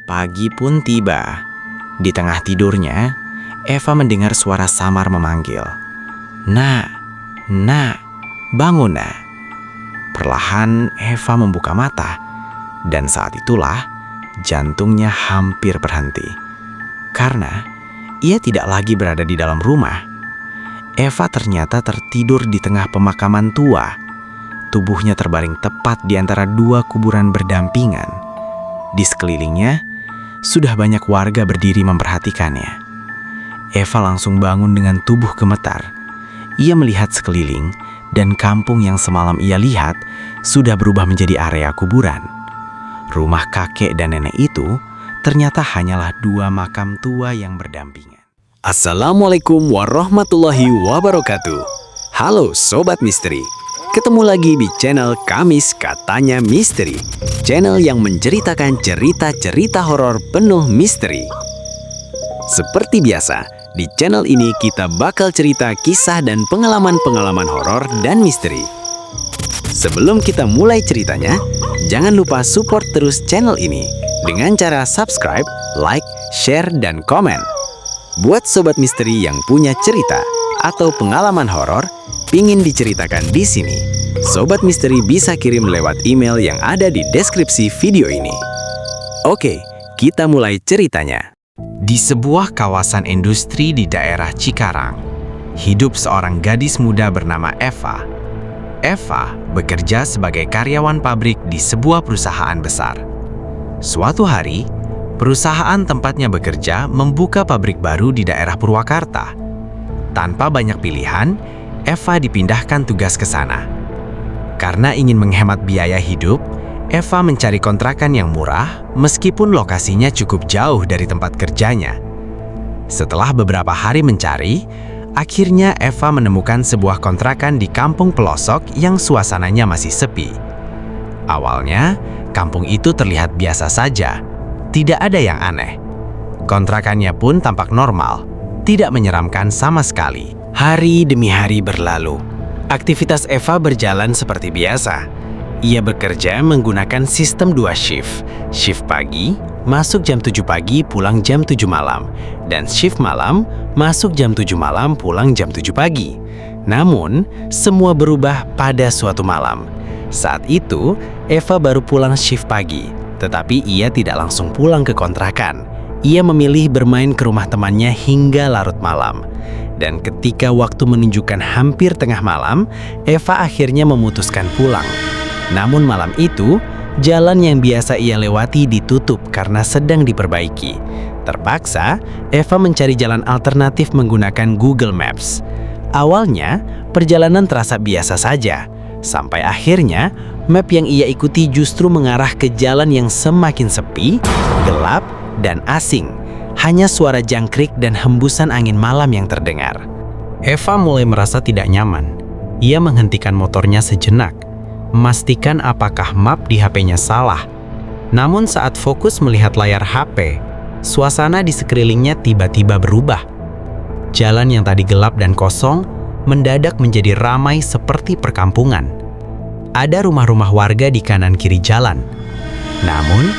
Pagi pun tiba. Di tengah tidurnya, Eva mendengar suara samar memanggil. Nak, nak, bangun nak. Perlahan Eva membuka mata, dan saat itulah jantungnya hampir berhenti. Karena ia tidak lagi berada di dalam rumah. Eva ternyata tertidur di tengah pemakaman tua. Tubuhnya terbaring tepat di antara dua kuburan berdampingan. Di sekelilingnya, sudah banyak warga berdiri memperhatikannya. Eva langsung bangun dengan tubuh gemetar. Ia melihat sekeliling, dan kampung yang semalam ia lihat sudah berubah menjadi area kuburan. Rumah kakek dan nenek itu ternyata hanyalah dua makam tua yang berdampingan. Assalamualaikum warahmatullahi wabarakatuh. Halo Sobat Misteri. Ketemu lagi di channel Kamis Katanya Misteri, channel yang menceritakan cerita-cerita horor penuh misteri. Seperti biasa, di channel ini kita bakal cerita kisah dan pengalaman-pengalaman horor dan misteri. Sebelum kita mulai ceritanya, jangan lupa support terus channel ini dengan cara subscribe, like, share, dan komen. Buat Sobat Misteri yang punya cerita atau pengalaman horor pingin diceritakan di sini, Sobat Misteri bisa kirim lewat email yang ada di deskripsi video ini. Oke, kita mulai ceritanya. Di sebuah kawasan industri di daerah Cikarang, hidup seorang gadis muda bernama Eva. Eva bekerja sebagai karyawan pabrik di sebuah perusahaan besar. Suatu hari, perusahaan tempatnya bekerja membuka pabrik baru di daerah Purwakarta. Tanpa banyak pilihan, Eva dipindahkan tugas ke sana. Karena ingin menghemat biaya hidup, Eva mencari kontrakan yang murah meskipun lokasinya cukup jauh dari tempat kerjanya. Setelah beberapa hari mencari, akhirnya Eva menemukan sebuah kontrakan di kampung pelosok yang suasananya masih sepi. Awalnya, kampung itu terlihat biasa saja, tidak ada yang aneh. Kontrakannya pun tampak normal, tidak menyeramkan sama sekali. Hari demi hari berlalu. Aktivitas Eva berjalan seperti biasa. Ia bekerja menggunakan sistem 2 shift. Shift pagi, masuk jam 7 pagi, pulang jam 7 malam. Dan shift malam, masuk jam 7 malam, pulang jam 7 pagi. Namun, semua berubah pada suatu malam. Saat itu, Eva baru pulang shift pagi. Tetapi ia tidak langsung pulang ke kontrakan. Ia memilih bermain ke rumah temannya hingga larut malam. Dan ketika waktu menunjukkan hampir tengah malam, Eva akhirnya memutuskan pulang. Namun malam itu, jalan yang biasa ia lewati ditutup karena sedang diperbaiki. Terpaksa, Eva mencari jalan alternatif menggunakan Google Maps. Awalnya, perjalanan terasa biasa saja. Sampai akhirnya, map yang ia ikuti justru mengarah ke jalan yang semakin sepi, gelap, dan asing. Hanya suara jangkrik dan hembusan angin malam yang terdengar. Eva mulai merasa tidak nyaman. Ia menghentikan motornya sejenak, memastikan apakah map di HP-nya salah. Namun saat fokus melihat layar HP, suasana di sekelilingnya tiba-tiba berubah. Jalan yang tadi gelap dan kosong mendadak menjadi ramai seperti perkampungan. Ada rumah-rumah warga di kanan kiri jalan. Namun,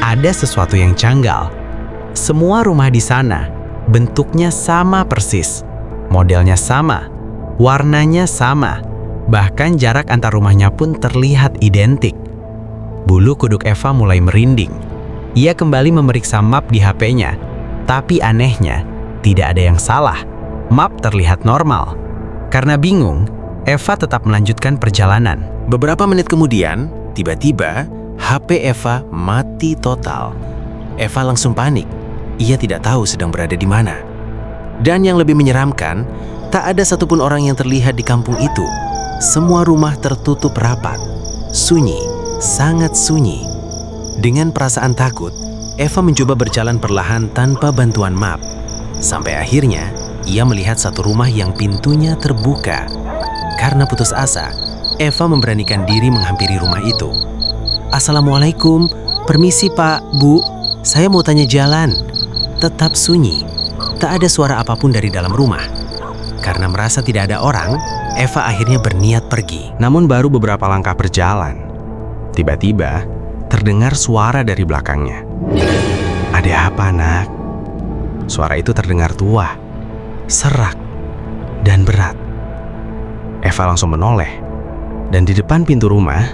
ada sesuatu yang janggal. Semua rumah di sana bentuknya sama persis, modelnya sama, warnanya sama, bahkan jarak antar rumahnya pun terlihat identik. Bulu kuduk Eva mulai merinding. Ia kembali memeriksa map di HP-nya, tapi anehnya tidak ada yang salah. Map terlihat normal. Karena bingung, Eva tetap melanjutkan perjalanan. Beberapa menit kemudian, tiba-tiba HP Eva mati total. Eva langsung panik. Ia tidak tahu sedang berada di mana. Dan yang lebih menyeramkan, tak ada satupun orang yang terlihat di kampung itu. Semua rumah tertutup rapat. Sunyi, sangat sunyi. Dengan perasaan takut, Eva mencoba berjalan perlahan tanpa bantuan map. Sampai akhirnya, ia melihat satu rumah yang pintunya terbuka. Karena putus asa, Eva memberanikan diri menghampiri rumah itu. Assalamualaikum, permisi Pak, Bu, saya mau tanya jalan. Tetap sunyi, tak ada suara apapun dari dalam rumah. Karena merasa tidak ada orang, Eva akhirnya berniat pergi. Namun baru beberapa langkah berjalan, tiba-tiba terdengar suara dari belakangnya. "Ada apa, nak?" Suara itu terdengar tua, serak, dan berat. Eva langsung menoleh, dan di depan pintu rumah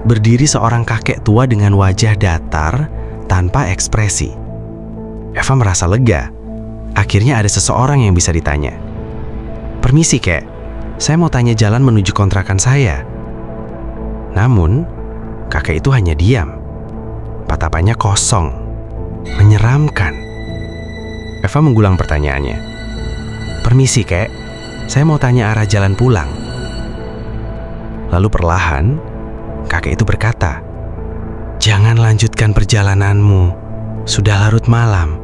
berdiri seorang kakek tua dengan wajah datar tanpa ekspresi. Eva merasa lega. Akhirnya ada seseorang yang bisa ditanya. "Permisi, Kek. Saya mau tanya jalan menuju kontrakan saya." Namun, kakek itu hanya diam. Tatapannya kosong, menyeramkan. Eva mengulang pertanyaannya. "Permisi, Kek. Saya mau tanya arah jalan pulang." Lalu perlahan, kakek itu berkata, "Jangan lanjutkan perjalananmu. Sudah larut malam.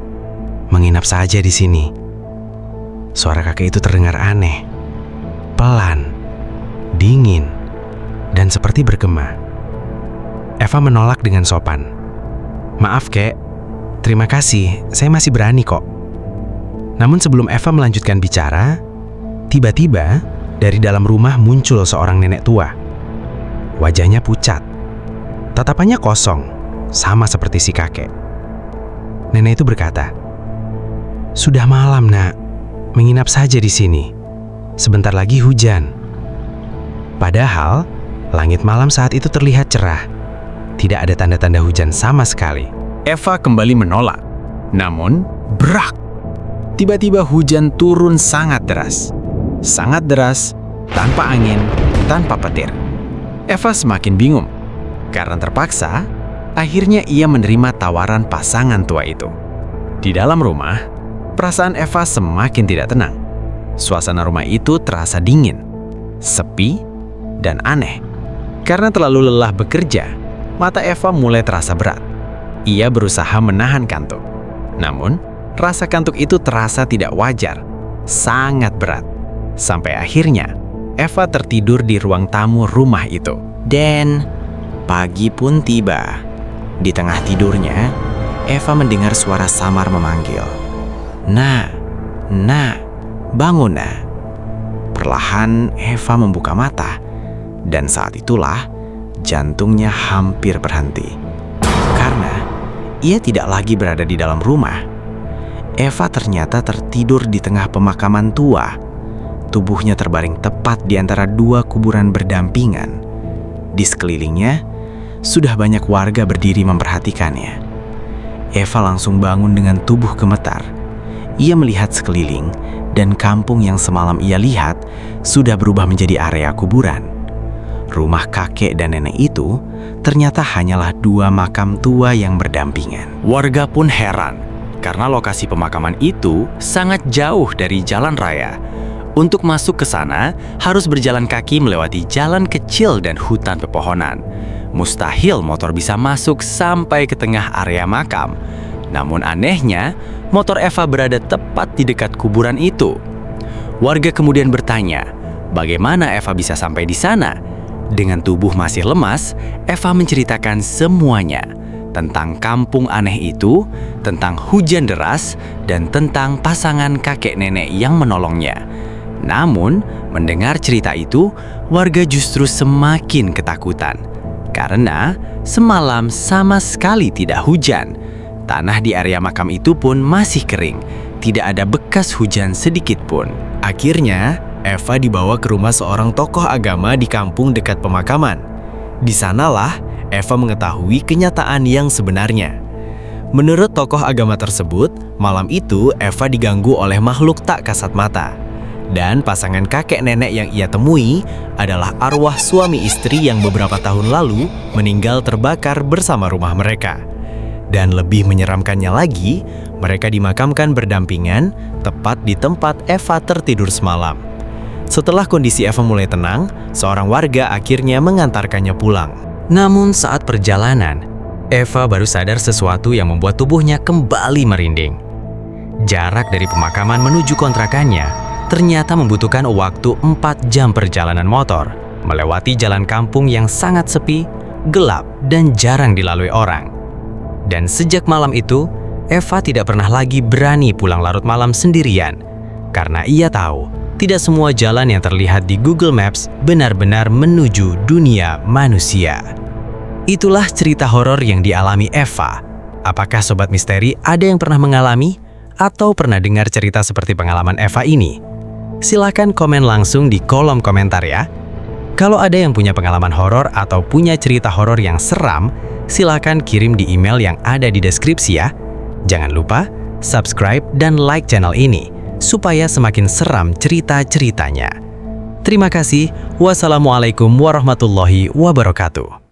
Menginap saja di sini." Suara kakek itu terdengar aneh, pelan, dingin, dan seperti bergema. Eva menolak dengan sopan. "Maaf, Kek. Terima kasih, saya masih berani kok." Namun sebelum Eva melanjutkan bicara, tiba-tiba dari dalam rumah muncul seorang nenek tua. Wajahnya pucat, tatapannya kosong, sama seperti si kakek. Nenek itu berkata, "Sudah malam, nak. Menginap saja di sini. Sebentar lagi hujan." Padahal, langit malam saat itu terlihat cerah. Tidak ada tanda-tanda hujan sama sekali. Eva kembali menolak. Namun, brak! Tiba-tiba hujan turun sangat deras. Sangat deras, tanpa angin, tanpa petir. Eva semakin bingung. Karena terpaksa, akhirnya ia menerima tawaran pasangan tua itu. Di dalam rumah, perasaan Eva semakin tidak tenang. Suasana rumah itu terasa dingin, sepi, dan aneh. Karena terlalu lelah bekerja, mata Eva mulai terasa berat. Ia berusaha menahan kantuk. Namun, rasa kantuk itu terasa tidak wajar, sangat berat. Sampai akhirnya, Eva tertidur di ruang tamu rumah itu. Dan pagi pun tiba. Di tengah tidurnya, Eva mendengar suara samar memanggil, "Nak, nak, bangun, nak." Perlahan Eva membuka mata, dan saat itulah jantungnya hampir berhenti. Karena ia tidak lagi berada di dalam rumah. Eva ternyata tertidur di tengah pemakaman tua. Tubuhnya terbaring tepat di antara dua kuburan berdampingan. Di sekelilingnya, sudah banyak warga berdiri memperhatikannya. Eva langsung bangun dengan tubuh gemetar. Ia melihat sekeliling, dan kampung yang semalam ia lihat sudah berubah menjadi area kuburan. Rumah kakek dan nenek itu ternyata hanyalah dua makam tua yang berdampingan. Warga pun heran, karena lokasi pemakaman itu sangat jauh dari jalan raya. Untuk masuk ke sana, harus berjalan kaki melewati jalan kecil dan hutan pepohonan. Mustahil motor bisa masuk sampai ke tengah area makam. Namun anehnya, motor Eva berada tepat di dekat kuburan itu. Warga kemudian bertanya, bagaimana Eva bisa sampai di sana? Dengan tubuh masih lemas, Eva menceritakan semuanya. Tentang kampung aneh itu, tentang hujan deras, dan tentang pasangan kakek nenek yang menolongnya. Namun, mendengar cerita itu, warga justru semakin ketakutan. Karena semalam sama sekali tidak hujan. Tanah di area makam itu pun masih kering. Tidak ada bekas hujan sedikit pun. Akhirnya, Eva dibawa ke rumah seorang tokoh agama di kampung dekat pemakaman. Di sanalah Eva mengetahui kenyataan yang sebenarnya. Menurut tokoh agama tersebut, malam itu Eva diganggu oleh makhluk tak kasat mata. Dan pasangan kakek nenek yang ia temui adalah arwah suami istri yang beberapa tahun lalu meninggal terbakar bersama rumah mereka. Dan lebih menyeramkannya lagi, mereka dimakamkan berdampingan tepat di tempat Eva tertidur semalam. Setelah kondisi Eva mulai tenang, seorang warga akhirnya mengantarkannya pulang. Namun saat perjalanan, Eva baru sadar sesuatu yang membuat tubuhnya kembali merinding. Jarak dari pemakaman menuju kontrakannya ternyata membutuhkan waktu 4 jam perjalanan motor, melewati jalan kampung yang sangat sepi, gelap, dan jarang dilalui orang. Dan sejak malam itu, Eva tidak pernah lagi berani pulang larut malam sendirian, karena ia tahu tidak semua jalan yang terlihat di Google Maps benar-benar menuju dunia manusia. Itulah cerita horor yang dialami Eva. Apakah Sobat Misteri ada yang pernah mengalami atau pernah dengar cerita seperti pengalaman Eva ini? Silakan komen langsung di kolom komentar ya. Kalau ada yang punya pengalaman horor atau punya cerita horor yang seram, silakan kirim di email yang ada di deskripsi ya. Jangan lupa subscribe dan like channel ini supaya semakin seram cerita-ceritanya. Terima kasih. Wassalamualaikum warahmatullahi wabarakatuh.